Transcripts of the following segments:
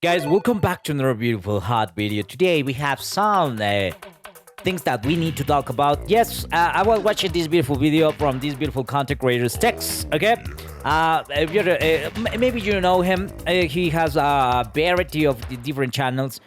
Guys, welcome back to another beautiful hot video. Today we have some things that we need to talk about. Yes, I was watching this beautiful video from this beautiful content creator's text. Okay, if you're, maybe you know him. He has a variety of the different channels.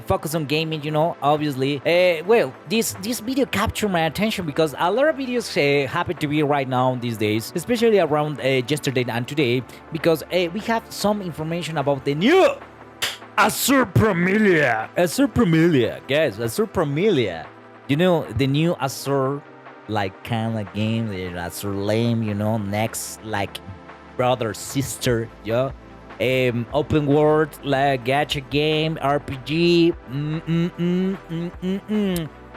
Focus on gaming, obviously. Well, this video captured my attention because a lot of videos happen to be right now these days, especially around yesterday and today, because we have some information about the new Azur Promilia. Azur Promilia, guys. Azur Promilia. You know, the new Azur, like, kind of game. The Azur lame, next, like, brother, sister, yeah. Open world, like, gacha game, RPG.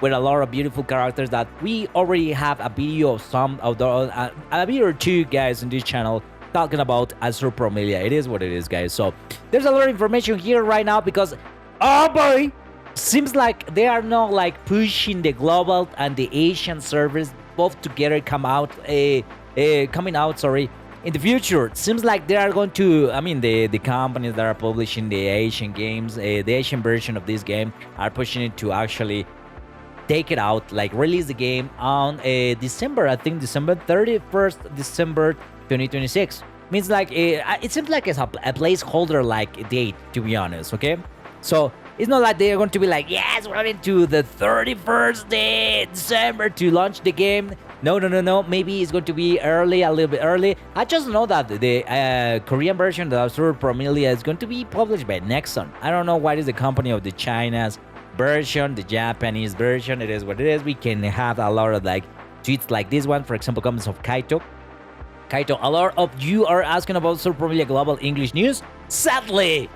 With a lot of beautiful characters that we already have a video of some of the, a video or two, guys, in this channel talking about Azur Promilia. It is what it is, guys. So there's a lot of information here right now because, oh boy, seems like they are not like pushing the global and the Asian servers both together coming out, sorry, in the future. Seems like they are going to, the companies that are publishing the Asian games, the Asian version of this game, are pushing it to actually take it out, like release the game on December 31st, December 2026. Means like it seems like it's a placeholder like date, to be honest. Okay, so it's not like they are going to be like, yes, we're into the 31st December to launch the game. No. Maybe it's going to be early, a little bit early. I just know that the Korean version, the Azur Promilia, is going to be published by Nexon. I don't know what is the company of the China's version, the Japanese version. It is what it is. We can have a lot of like tweets like this one, for example, comments of Kaito, a lot of you are asking about Azur Promilia Global English News. Sadly,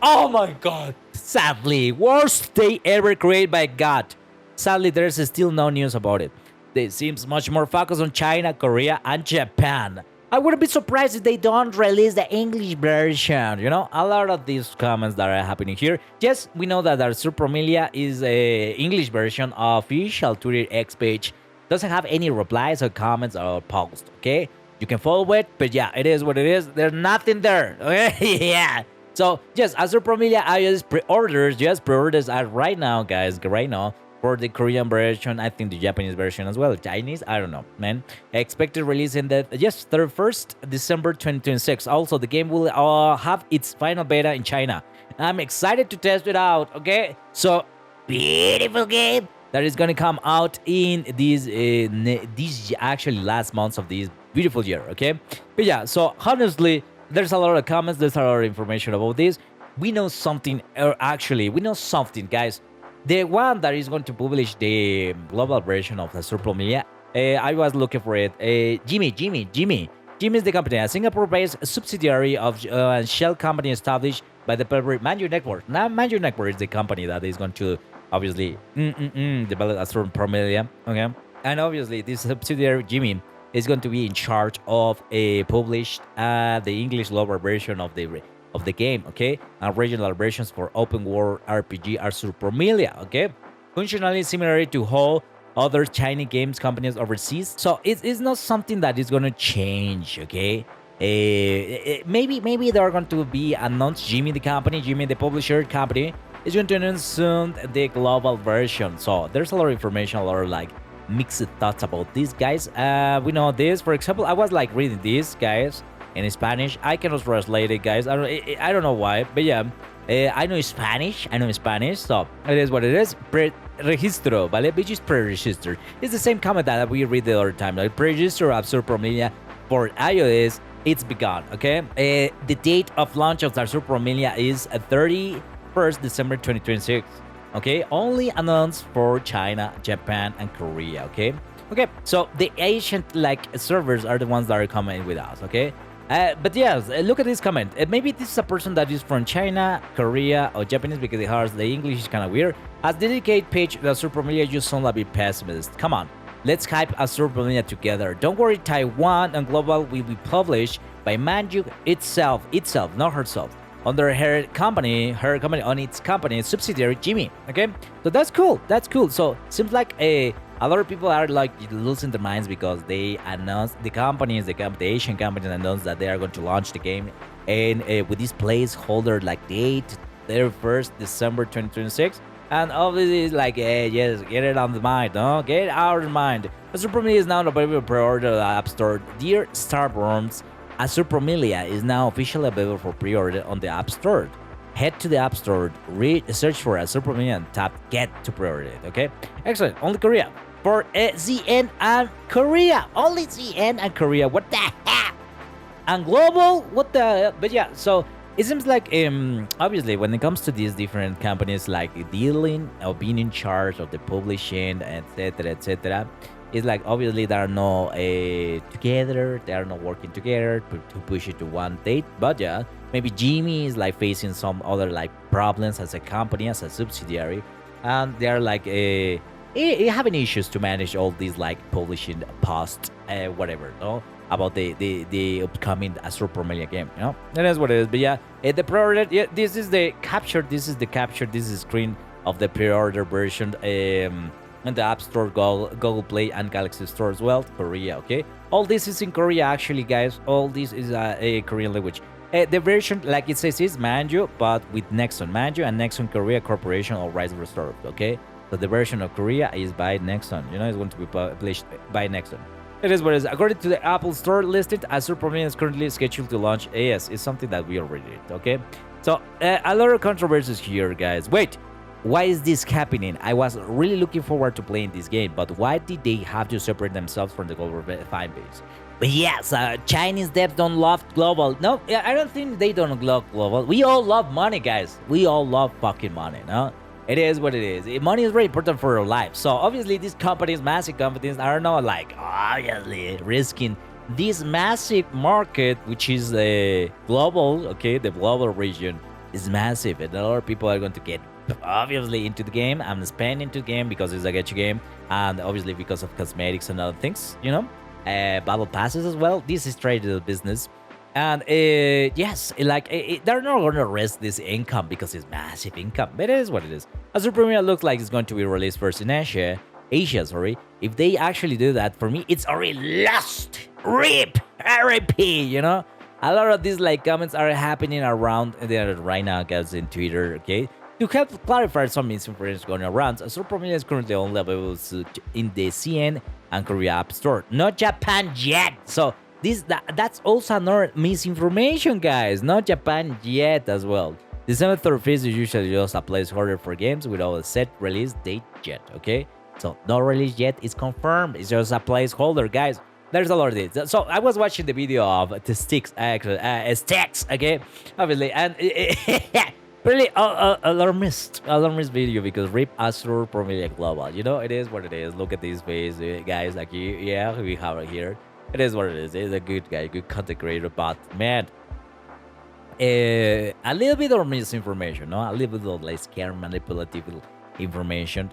oh my god, sadly, worst day ever created by God. Sadly, there's still no news about it. It seems much more focused on China, Korea, and Japan. I wouldn't be surprised if they don't release the English version. A lot of these comments that are happening here. Yes, we know that our Azur Promilia is a English version of official Twitter X page. Doesn't have any replies or comments or posts, okay? You can follow it, but yeah, it is what it is. There's nothing there, okay? Yeah. So, yes, Azur Promilia iOS pre-orders. Yes, pre-orders are right now, guys, right now. For the Korean version, I think the Japanese version as well. Chinese, I don't know, man. Expected release in the 31st December 2026. Also, the game will have its final beta in China. I'm excited to test it out. Okay, so beautiful game that is gonna come out in these actually last months of this beautiful year. Okay, but yeah, so honestly, there's a lot of comments. There's a lot of information about this. We know something, we know something, guys. The one that is going to publish the global version of the Azur Promilia, I was looking for it. Jimmy is the company, a Singapore-based subsidiary of a shell company established by the Manju Network. Now, Manju Network is the company that is going to obviously develop Azur Promilia. Okay, and obviously this subsidiary Jimmy is going to be in charge of published the English global version of the game, okay, and regional versions for open world RPG Azur Promilia, okay, functionally similar to how other Chinese games companies overseas. So it's not something that is going to change, okay. Maybe they're going to be announced. Jimmy the publisher company is going to announce soon the global version. So there's a lot of information, a lot of like mixed thoughts about these guys. We know this, for example, I was like reading this, guys, in Spanish. I cannot translate it, guys. I don't know why, but yeah, I know Spanish, so it is what it is. Pre-registro, ¿vale? Which is pre-register. It's the same comment that we read the other time, like pre-register Azur Promilia for iOS. It's begun, okay? The date of launch of Azur Promilia is 31st December 2026, okay? Only announced for China, Japan, and Korea, okay? Okay, so the Asian servers are the ones that are coming with us, okay? But yes, look at this comment. Maybe this is a person that is from China, Korea, or Japanese, because the English is kind of weird. As dedicated page, the Azur Promilia, you sound like a pessimist. Come on, let's hype Azur Promilia together. Don't worry, Taiwan and global will be published by Manju itself, not herself, under her company on its company subsidiary Jimmy. Okay, so that's cool. So seems like a lot of people are like losing their minds because they announced the Asian companies announced that they are going to launch the game, and with this placeholder like date 31st December 2026. And obviously, it's like, hey, yes, get it on the mind, no? Get it out of the mind. Azur Promilia is now available pre-order on the App Store. Dear Starworms, Azur Promilia is now officially available for pre-order on the App Store. Head to the App Store, search for Azur Promilia and tap Get to pre-order it, okay? Excellent. Only Korea. For ZN and Korea. Only ZN and Korea. What the heck? And global? What the hell? But yeah, so it seems like obviously when it comes to these different companies like dealing or being in charge of the publishing, etc., it's like obviously they are not together, they are not working together to push it to one date. But yeah, maybe Jimmy is like facing some other like problems as a company, as a subsidiary, and they are like having issues to manage all these like publishing posts, whatever, no, about the upcoming Azur Promilia game, you know. That is what it is. But yeah, the pre-order, yeah, this is the screen of the pre-order version in the App Store, Google Play, and Galaxy Store as well. Korea, okay. All this is in Korea, actually, guys. All this is a Korean language. The version, like it says, is Manju, but with Nexon. Manju and Nexon Korea Corporation or Rise Reserved, okay. So the version of Korea is by Nexon. You know, it's going to be published by Nexon. It is what it is. According to the Apple Store listed, Azur Promilia is currently scheduled to launch. Yes, it's something that we already did, okay? So, a lot of controversies here, guys. Wait, why is this happening? I was really looking forward to playing this game, but why did they have to separate themselves from the global fan base? But yes, Chinese devs don't love global. No, I don't think they don't love global. We all love money, guys. We all love fucking money, no? It is what it is. Money is very important for our life. So obviously these companies, massive companies, are not like obviously risking this massive market, which is global, okay? The global region is massive, and a lot of people are going to get obviously into the game and spend into the game because it's a gacha game, and obviously because of cosmetics and other things, you know, battle passes as well. This is traded business. And yes, like they're not going to risk this income because it's massive income. But it is what it is. Azur Promilia looks like it's going to be released first in Asia. Sorry. If they actually do that, for me, it's already lost. RIP, you know. A lot of these like comments are happening around right now, guys, in Twitter. Okay, to help clarify some misinformation going around, Azur Promilia is currently only available in the CN and Korea App Store, not Japan yet. So. That's also another misinformation, guys. Not Japan yet as well. December 31st is usually just a placeholder for games without a set release date yet, okay? So, no release yet is confirmed. It's just a placeholder, guys. There's a lot of this. So, I was watching the video of the sticks, okay? Obviously, and really alarmist video because RIP Azur Promilia Global. You know, it is what it is. Look at this face, guys. Like, yeah, we have it here. It is what it is. He's a good guy, good content creator, but man, a little bit of misinformation, no? A little bit of like scare manipulative information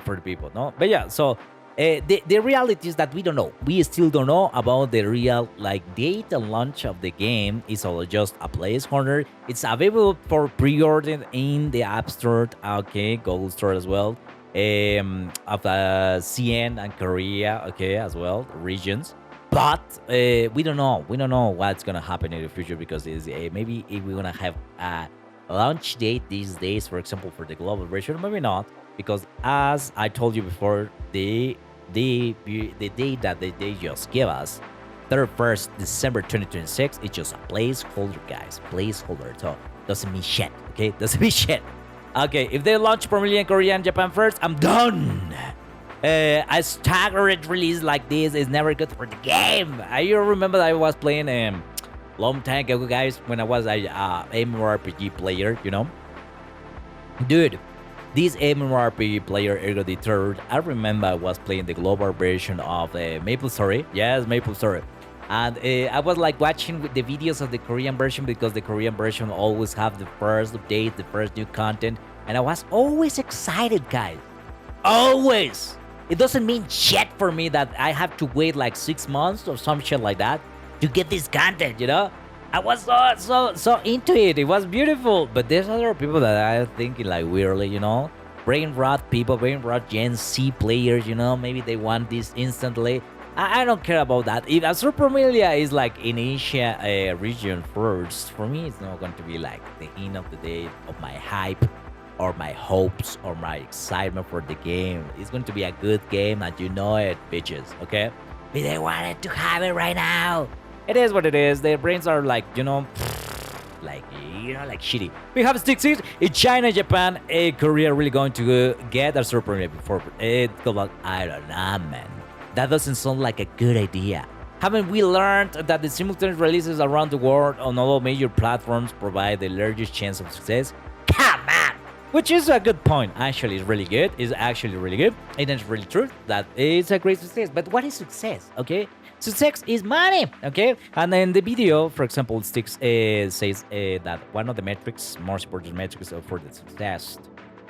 for the people, no? But yeah, so the reality is that we don't know. We still don't know about the real like date and launch of the game. It's all just a placeholder. It's available for pre-order in the App Store, okay, Google Store as well. Of CN and Korea, okay, as well, regions. But we don't know. We don't know what's gonna happen in the future because it's, maybe if we're gonna have a launch date these days, for example, for the global version, maybe not, because as I told you before, the date that they just give us, 31st December 2026, it's just a placeholder, guys, placeholder. So doesn't mean shit, okay? Doesn't mean shit. Okay, if they launch Promilia in Korea and Japan first, I'm done. A staggered release like this is never good for the game. I remember that I was playing long time ago, guys, when I was a MMORPG player, you know. Dude, this MMORPG player, ErgoDTerror, I remember I was playing the global version of Maple Story. Yes, Maple Story. And I was like watching the videos of the Korean version because the Korean version always have the first update, the first new content. And I was always excited, guys. Always. It doesn't mean shit for me that I have to wait like 6 months or some shit like that to get this content, you know? I was so into it. It was beautiful. But there's other people that are thinking like weirdly, you know? Brain rot people, brain rot Gen Z players, you know? Maybe they want this instantly. I don't care about that. If Azur Promilia is like in Asia region first, for me, it's not going to be like the end of the day of my hype or my hopes or my excitement for the game. It's going to be a good game, and you know it, bitches. Okay, but they wanted to have it right now. It is what it is. Their brains are like, like like shitty. We have Stick Seeds in China, Japan, Korea. Really going to get Azur Promilia before it go like, I don't know, man. That doesn't sound like a good idea. Haven't we learned that the simultaneous releases around the world on all major platforms provide the largest chance of success? Come on! Which is a good point. Actually, it's really good. It's actually really good. It is really true that it's a great success. But what is success? Okay? Success is money. Okay? And then the video, for example, Sticks says that one of the metrics, most important metrics for the success,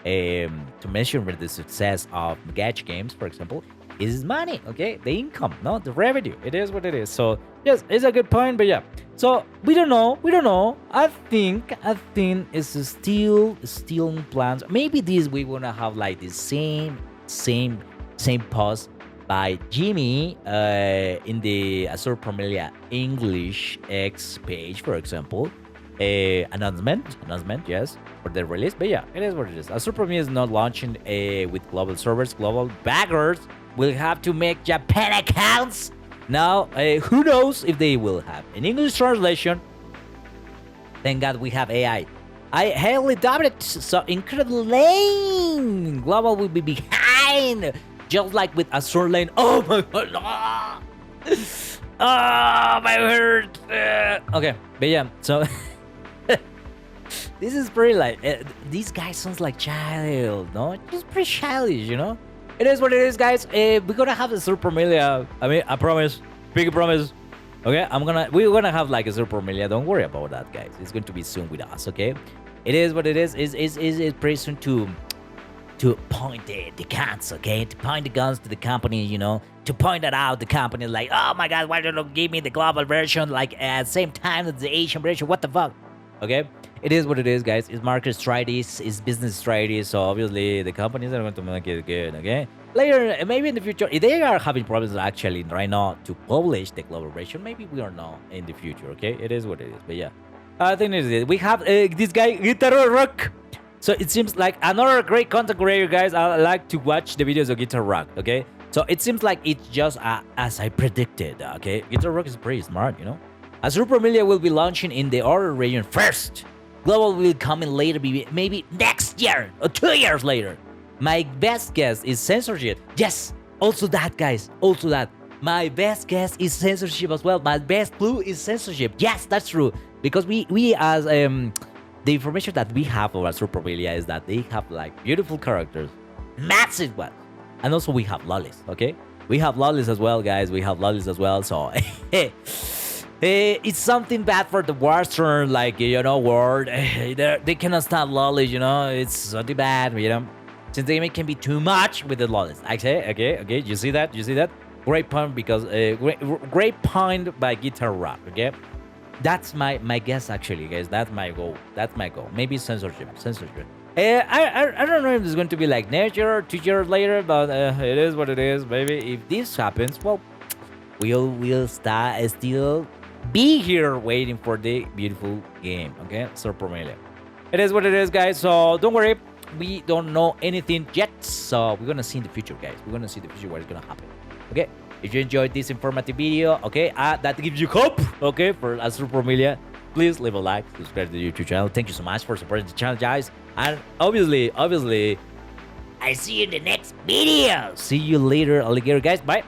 to measure the success of gacha games, for example, is money, okay? The income, no, the revenue. It is what it is. So yes, it's a good point, but yeah. So we don't know. I think it's still plans. Maybe this we wanna have like the same post by Jimmy in the Azur Promilia English X page, for example. Announcement, yes, for the release. But yeah, it is what it is. Azur Promilia is not launching with global servers, global backers. Will have to make Japan accounts. Now, who knows if they will have an English translation. Thank God we have AI. I highly doubt it. So incredible lane. Global will be behind. Just like with Azur Lane. Oh my god. Oh, my heart. Okay, but yeah, so this is pretty like this guy sounds like child, no? Just pretty childish, It is what it is, guys. We're gonna have a Azur Promilia. I mean, I promise, big promise. Okay, we're gonna have like a Azur Promilia. Don't worry about that, guys. It's going to be soon with us. Okay, it is what it is. Is pretty soon to point the guns. Okay, to point the guns to the company. To point it out, the company like, oh my god, why don't you give me the global version like at the same time as the Asian version? What the fuck? Okay. It is what it is, guys. It's market strategies, it's business strategies. So obviously, the companies are going to make it good. Okay. Later, maybe in the future, if they are having problems actually right now to publish the global version, maybe we are not in the future. Okay. It is what it is. But yeah, I think it is. We have this guy ErgoDTerror. So it seems like another great content creator, guys. I like to watch the videos of ErgoDTerror. Okay. So it seems like it's just as I predicted. Okay. ErgoDTerror is pretty smart, Azur Promilia will be launching in the other region first. Global will come in later, maybe next year or 2 years later. My best guess is censorship. Yes, also that, guys. Also that. My best guess is censorship as well. My best clue is censorship. Yes, that's true. Because we as the information that we have of Azur Promilia is that they have like beautiful characters, massive ones, and also we have lollies. Okay, we have lollies as well, guys. We have lollies as well. So. It's something bad for the Western, world. They cannot stand lollies, It's something bad, Since they can be too much with the lollies. Okay. You see that? Great point because great point by ErgoDTerror. Okay, that's my guess actually, guys. That's my goal. Maybe censorship. I don't know if it's going to be like next year or 2 years later, but it is what it is. Maybe if this happens, well, we'll still be here waiting for the beautiful game. Okay, Azur Promilia. It is what it is, guys. So don't worry, we don't know anything yet. So we're gonna see in the future, guys. We're gonna see in the future what is gonna happen. Okay, if you enjoyed this informative video, okay, that gives you hope. Okay, for Azur Promilia, please leave a like, subscribe to the YouTube channel. Thank you so much for supporting the channel, guys. And obviously, I see you in the next video. See you later, alligator, guys. Bye.